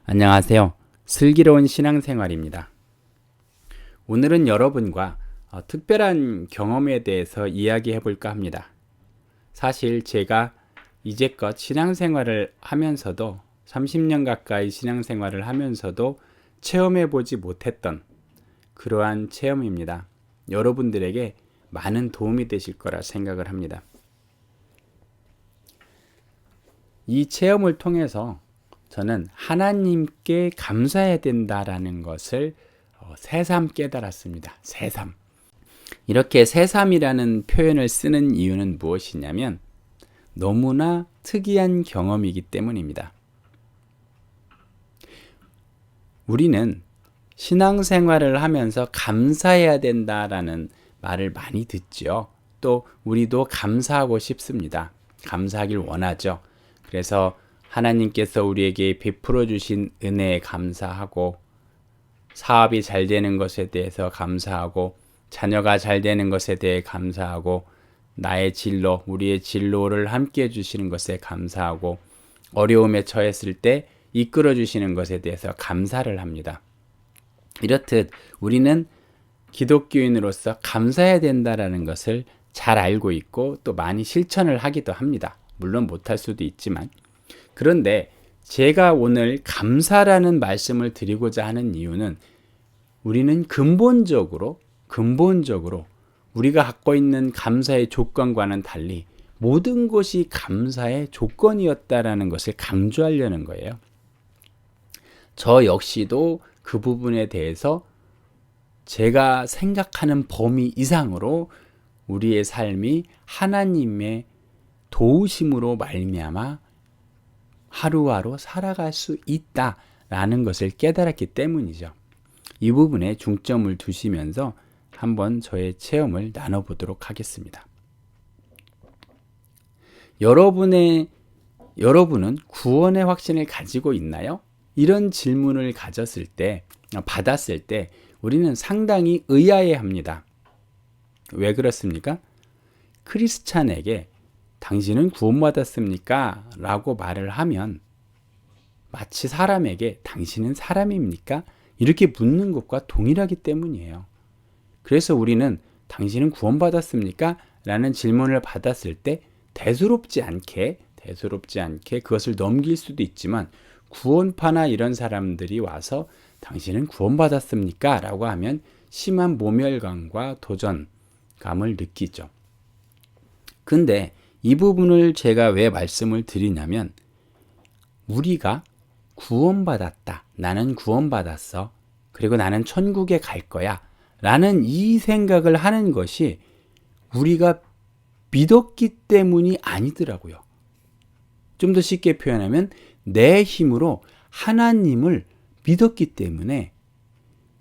안녕하세요. 슬기로운 신앙생활입니다. 오늘은 여러분과 특별한 경험에 대해서 이야기해 볼까 합니다. 사실 제가 이제껏 신앙생활을 하면서도 30년 가까이 신앙생활을 하면서도 체험해 보지 못했던 그러한 체험입니다. 여러분들에게 많은 도움이 되실 거라 생각을 합니다. 이 체험을 통해서 저는 하나님께 감사해야 된다라는 것을 새삼 깨달았습니다. 새삼. 이렇게 새삼이라는 표현을 쓰는 이유는 무엇이냐면 너무나 특이한 경험이기 때문입니다. 우리는 신앙생활을 하면서 감사해야 된다라는 말을 많이 듣죠. 또 우리도 감사하고 싶습니다. 감사하길 원하죠. 그래서 하나님께서 우리에게 베풀어 주신 은혜에 감사하고 사업이 잘 되는 것에 대해서 감사하고 자녀가 잘 되는 것에 대해 감사하고 나의 진로, 우리의 진로를 함께 해주시는 것에 감사하고 어려움에 처했을 때 이끌어 주시는 것에 대해서 감사를 합니다. 이렇듯 우리는 기독교인으로서 감사해야 된다는 것을 잘 알고 있고 또 많이 실천을 하기도 합니다. 물론 못할 수도 있지만 그런데 제가 오늘 감사라는 말씀을 드리고자 하는 이유는 우리는 근본적으로 우리가 갖고 있는 감사의 조건과는 달리 모든 것이 감사의 조건이었다라는 것을 강조하려는 거예요. 저 역시도 그 부분에 대해서 제가 생각하는 범위 이상으로 우리의 삶이 하나님의 도우심으로 말미암아 하루하루 살아갈 수 있다라는 것을 깨달았기 때문이죠. 이 부분에 중점을 두시면서 한번 저의 체험을 나눠보도록 하겠습니다. 여러분은 구원의 확신을 가지고 있나요? 이런 질문을 받았을 때 우리는 상당히 의아해 합니다. 왜 그렇습니까? 크리스찬에게 당신은 구원받았습니까? 라고 말을 하면 마치 사람에게 당신은 사람입니까? 이렇게 묻는 것과 동일하기 때문이에요. 그래서 우리는 당신은 구원받았습니까? 라는 질문을 받았을 때 대수롭지 않게 그것을 넘길 수도 있지만 구원파나 이런 사람들이 와서 당신은 구원받았습니까? 라고 하면 심한 모멸감과 도전감을 느끼죠. 근데 이 부분을 제가 왜 말씀을 드리냐면 우리가 구원받았다. 나는 구원받았어. 그리고 나는 천국에 갈 거야. 라는 이 생각을 하는 것이 우리가 믿었기 때문이 아니더라고요. 좀 더 쉽게 표현하면 내 힘으로 하나님을 믿었기 때문에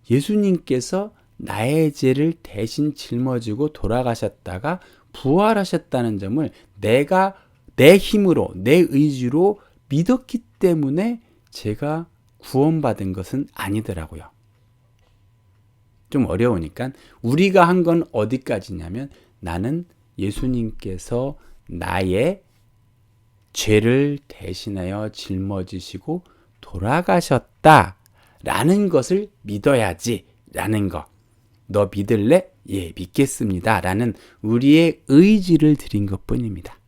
예수님께서 나의 죄를 대신 짊어지고 돌아가셨다가 부활하셨다는 점을 내가 내 힘으로 내 의지로 믿었기 때문에 제가 구원받은 것은 아니더라고요. 좀 어려우니까 우리가 한 건 어디까지냐면 나는 예수님께서 나의 죄를 대신하여 짊어지시고 돌아가셨다라는 것을 믿어야지 라는 것. 너 믿을래? 예, 믿겠습니다. 라는 우리의 의지를 드린 것 뿐입니다.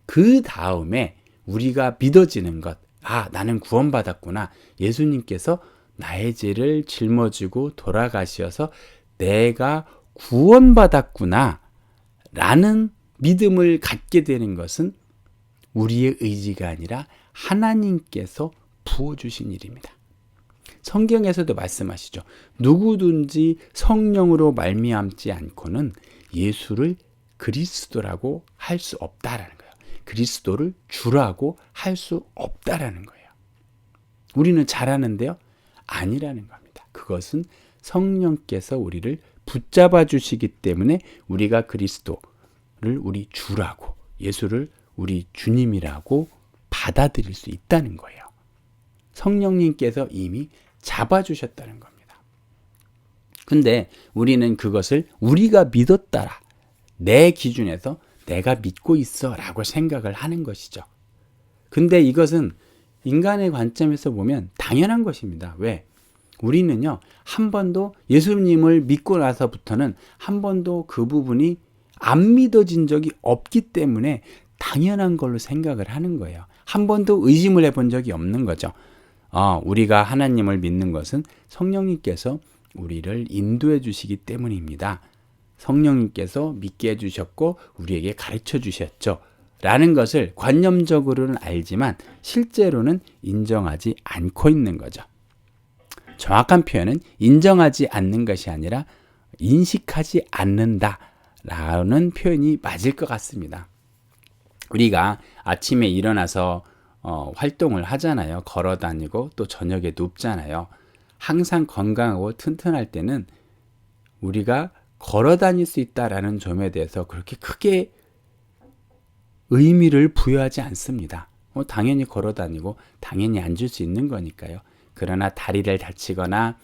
그 다음에 우리가 믿어지는 것. 아, 나는 구원받았구나. 예수님께서 나의 죄를 짊어지고 돌아가셔서 내가 구원받았구나. 라는 믿음을 갖게 되는 것은 우리의 의지가 아니라 하나님께서 부어주신 일입니다. 성경에서도 말씀하시죠. 누구든지 성령으로 말미암지 않고는 예수를 그리스도라고 할 수 없다라는 거예요. 그리스도를 주라고 할 수 없다라는 거예요. 우리는 잘하는데요? 아니라는 겁니다. 그것은 성령께서 우리를 붙잡아 주시기 때문에 우리가 그리스도를 우리 주라고 예수를 우리 주님이라고 받아들일 수 있다는 거예요. 성령님께서 이미 잡아주셨다는 겁니다. 근데 우리는 그것을 우리가 믿었다라 내 기준에서 내가 믿고 있어 라고 생각을 하는 것이죠. 근데 이것은 인간의 관점에서 보면 당연한 것입니다. 왜? 우리는요, 한 번도 예수님을 믿고 나서부터는 한 번도 그 부분이 안 믿어진 적이 없기 때문에 당연한 걸로 생각을 하는 거예요. 한 번도 의심을 해본 적이 없는 거죠. 우리가 하나님을 믿는 것은 성령님께서 우리를 인도해 주시기 때문입니다. 성령님께서 믿게 해주셨고 우리에게 가르쳐 주셨죠. 라는 것을 관념적으로는 알지만 실제로는 인정하지 않고 있는 거죠. 정확한 표현은 인정하지 않는 것이 아니라 인식하지 않는다 라는 표현이 맞을 것 같습니다. 우리가 아침에 일어나서 활동을 하잖아요. 걸어 다니고 또 저녁에 눕잖아요. 항상 건강하고 튼튼할 때는 우리가 걸어 다닐 수 있다라는 점에 대해서 그렇게 크게 의미를 부여하지 않습니다. 당연히 걸어 다니고 당연히 앉을 수 있는 거니까요. 그러나 다리를 다치거나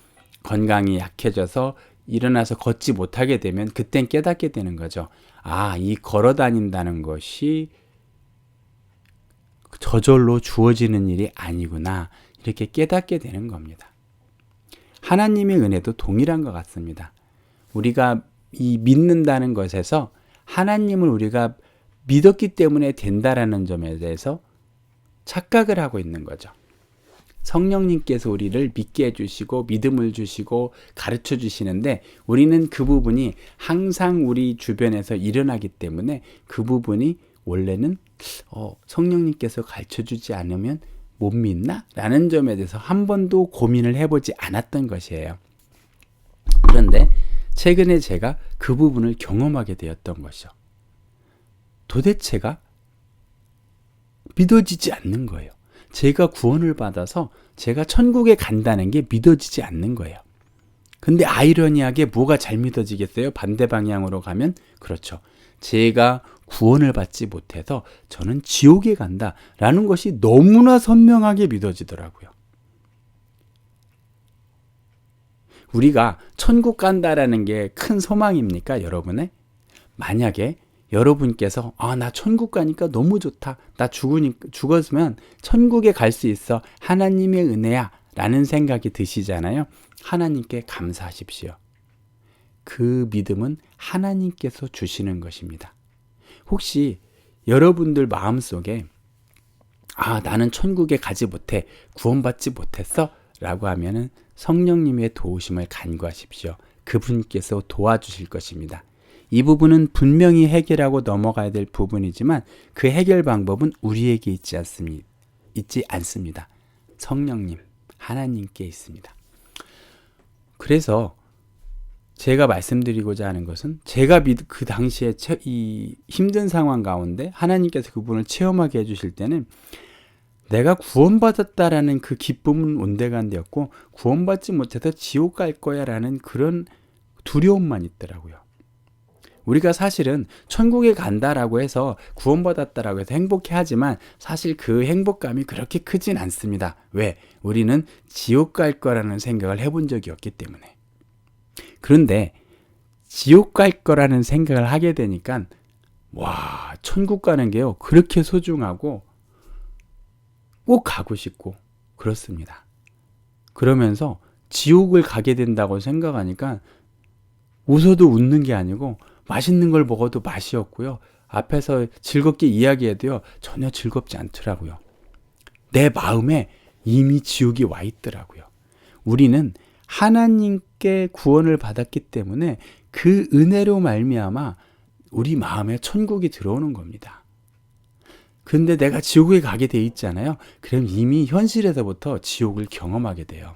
건강이 약해져서 일어나서 걷지 못하게 되면 그땐 깨닫게 되는 거죠. 이 걸어 다닌다는 것이 저절로 주어지는 일이 아니구나. 이렇게 깨닫게 되는 겁니다. 하나님의 은혜도 동일한 것 같습니다. 우리가 이 믿는다는 것에서 하나님을 우리가 믿었기 때문에 된다라는 점에 대해서 착각을 하고 있는 거죠. 성령님께서 우리를 믿게 해주시고 믿음을 주시고 가르쳐 주시는데 우리는 그 부분이 항상 우리 주변에서 일어나기 때문에 그 부분이 원래는 성령님께서 가르쳐 주지 않으면 못 믿나? 라는 점에 대해서 한 번도 고민을 해보지 않았던 것이에요. 그런데 최근에 제가 그 부분을 경험하게 되었던 것이죠. 도대체가 믿어지지 않는 거예요. 제가 구원을 받아서 제가 천국에 간다는 게 믿어지지 않는 거예요. 근데 아이러니하게 뭐가 잘 믿어지겠어요? 반대 방향으로 가면 그렇죠. 제가 구원을 받지 못해서 저는 지옥에 간다라는 것이 너무나 선명하게 믿어지더라고요. 우리가 천국 간다라는 게 큰 소망입니까, 여러분의? 만약에 여러분께서 나 천국 가니까 너무 좋다. 나 죽었으면 천국에 갈 수 있어. 하나님의 은혜야. 라는 생각이 드시잖아요. 하나님께 감사하십시오. 그 믿음은 하나님께서 주시는 것입니다. 혹시 여러분들 마음속에 나는 천국에 가지 못해. 구원받지 못했어. 라고 하면은 성령님의 도우심을 간구하십시오. 그분께서 도와주실 것입니다. 이 부분은 분명히 해결하고 넘어가야 될 부분이지만 그 해결 방법은 우리에게 있지 않습니다. 성령님, 하나님께 있습니다. 그래서 제가 말씀드리고자 하는 것은 제가 그 당시에 이 힘든 상황 가운데 하나님께서 그분을 체험하게 해주실 때는 내가 구원받았다라는 그 기쁨은 온데간데였고 구원받지 못해서 지옥 갈 거야 라는 그런 두려움만 있더라고요. 우리가 사실은 천국에 간다라고 해서 구원받았다라고 해서 행복해하지만 사실 그 행복감이 그렇게 크진 않습니다. 왜? 우리는 지옥 갈 거라는 생각을 해본 적이 없기 때문에. 그런데 지옥 갈 거라는 생각을 하게 되니까 천국 가는 게요 그렇게 소중하고 꼭 가고 싶고 그렇습니다. 그러면서 지옥을 가게 된다고 생각하니까 웃어도 웃는 게 아니고 맛있는 걸 먹어도 맛이 없고요. 앞에서 즐겁게 이야기해도요. 전혀 즐겁지 않더라고요. 내 마음에 이미 지옥이 와 있더라고요. 우리는 하나님께 구원을 받았기 때문에 그 은혜로 말미암아 우리 마음에 천국이 들어오는 겁니다. 근데 내가 지옥에 가게 돼 있잖아요. 그럼 이미 현실에서부터 지옥을 경험하게 돼요.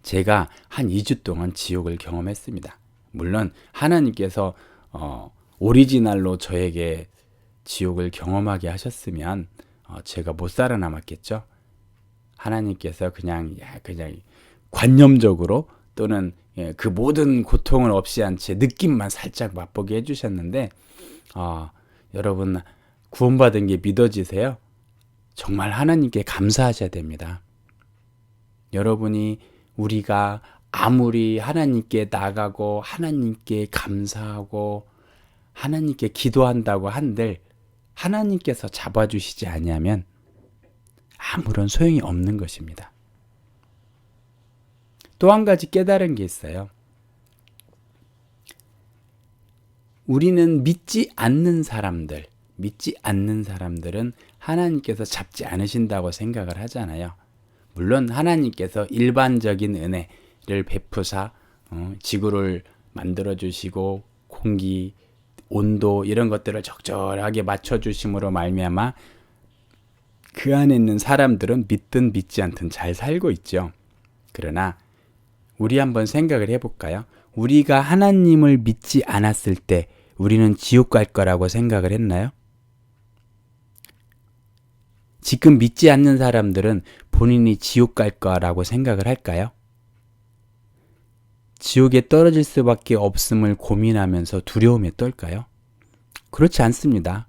제가 한 2주 동안 지옥을 경험했습니다. 물론 하나님께서 오리지널로 저에게 지옥을 경험하게 하셨으면 제가 못 살아남았겠죠. 하나님께서 그냥 관념적으로 또는 그 모든 고통을 없이 한 채 느낌만 살짝 맛보게 해주셨는데 여러분 구원받은 게 믿어지세요? 정말 하나님께 감사하셔야 됩니다. 여러분이 우리가 아무리 하나님께 나가고 하나님께 감사하고 하나님께 기도한다고 한들 하나님께서 잡아주시지 아니하면 아무런 소용이 없는 것입니다. 또 한 가지 깨달은 게 있어요. 우리는 믿지 않는 사람들은 하나님께서 잡지 않으신다고 생각을 하잖아요. 물론 하나님께서 일반적인 은혜를 베푸사 지구를 만들어주시고 공기, 온도 이런 것들을 적절하게 맞춰주심으로 말미암아 그 안에 있는 사람들은 믿든 믿지 않든 잘 살고 있죠. 그러나 우리 한번 생각을 해볼까요? 우리가 하나님을 믿지 않았을 때 우리는 지옥 갈 거라고 생각을 했나요? 지금 믿지 않는 사람들은 본인이 지옥 갈 거라고 생각을 할까요? 지옥에 떨어질 수밖에 없음을 고민하면서 두려움에 떨까요? 그렇지 않습니다.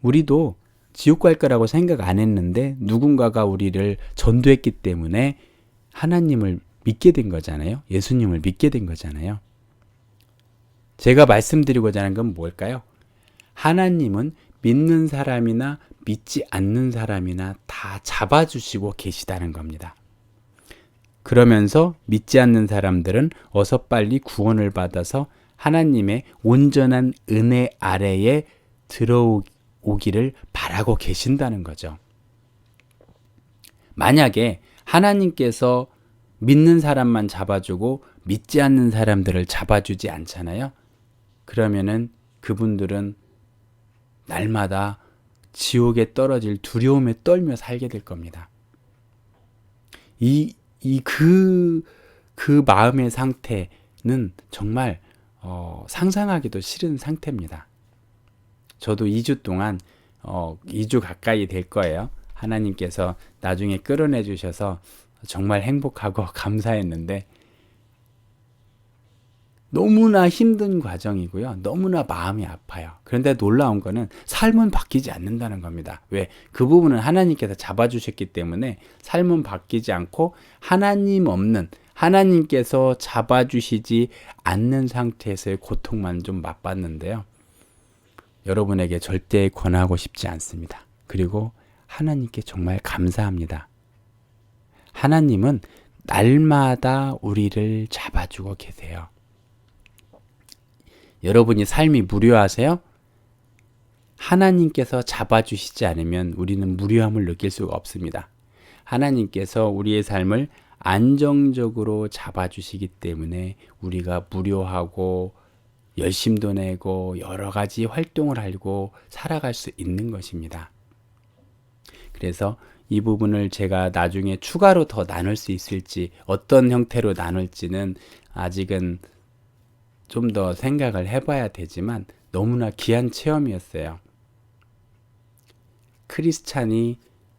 우리도 지옥 갈 거라고 생각 안 했는데 누군가가 우리를 전도했기 때문에 하나님을 믿게 된 거잖아요. 예수님을 믿게 된 거잖아요. 제가 말씀드리고자 하는 건 뭘까요? 하나님은 믿는 사람이나 믿지 않는 사람이나 다 잡아주시고 계시다는 겁니다. 그러면서 믿지 않는 사람들은 어서 빨리 구원을 받아서 하나님의 온전한 은혜 아래에 들어오기를 바라고 계신다는 거죠. 만약에 하나님께서 믿는 사람만 잡아주고 믿지 않는 사람들을 잡아주지 않잖아요. 그러면은 그분들은 날마다 지옥에 떨어질 두려움에 떨며 살게 될 겁니다. 그 마음의 상태는 정말 상상하기도 싫은 상태입니다. 저도 2주 동안 2주 가까이 될 거예요. 하나님께서 나중에 끌어내 주셔서 정말 행복하고 감사했는데 너무나 힘든 과정이고요. 너무나 마음이 아파요. 그런데 놀라운 거는 삶은 바뀌지 않는다는 겁니다. 왜? 그 부분은 하나님께서 잡아주셨기 때문에 삶은 바뀌지 않고 하나님 없는, 하나님께서 잡아주시지 않는 상태에서의 고통만 좀 맛봤는데요. 여러분에게 절대 권하고 싶지 않습니다. 그리고 하나님께 정말 감사합니다. 하나님은 날마다 우리를 잡아주고 계세요. 여러분이 삶이 무료하세요? 하나님께서 잡아주시지 않으면 우리는 무료함을 느낄 수가 없습니다. 하나님께서 우리의 삶을 안정적으로 잡아주시기 때문에 우리가 무료하고 열심도 내고 여러 가지 활동을 하고 살아갈 수 있는 것입니다. 그래서 이 부분을 제가 나중에 추가로 더 나눌 수 있을지, 어떤 형태로 나눌지는 아직은 좀 더 생각을 해봐야 되지만 너무나 귀한 체험이었어요. 크리스찬이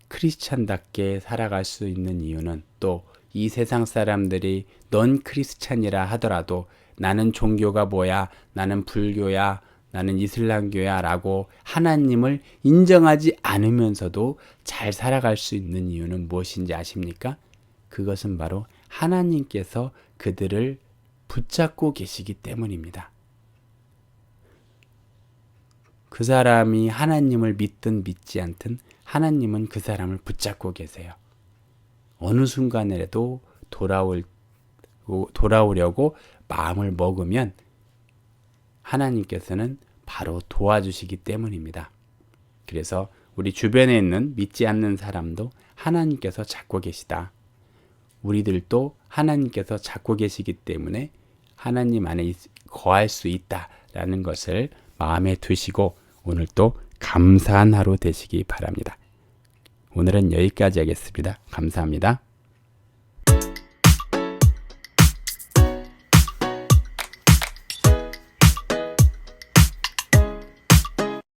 크리스찬답게 살아갈 수 있는 이유는 또 이 세상 사람들이 넌 크리스찬이라 하더라도 나는 종교가 뭐야, 나는 불교야, 나는 이슬람교야 라고 하나님을 인정하지 않으면서도 잘 살아갈 수 있는 이유는 무엇인지 아십니까? 그것은 바로 하나님께서 그들을 붙잡고 계시기 때문입니다. 그 사람이 하나님을 믿든 믿지 않든 하나님은 그 사람을 붙잡고 계세요. 어느 순간에라도 돌아오려고 마음을 먹으면 하나님께서는 바로 도와주시기 때문입니다. 그래서 우리 주변에 있는 믿지 않는 사람도 하나님께서 잡고 계시다. 우리들도 하나님께서 잡고 계시기 때문에 하나님 안에 거할 수 있다라는 것을 마음에 두시고 오늘 또 감사한 하루 되시기 바랍니다. 오늘은 여기까지 하겠습니다. 감사합니다.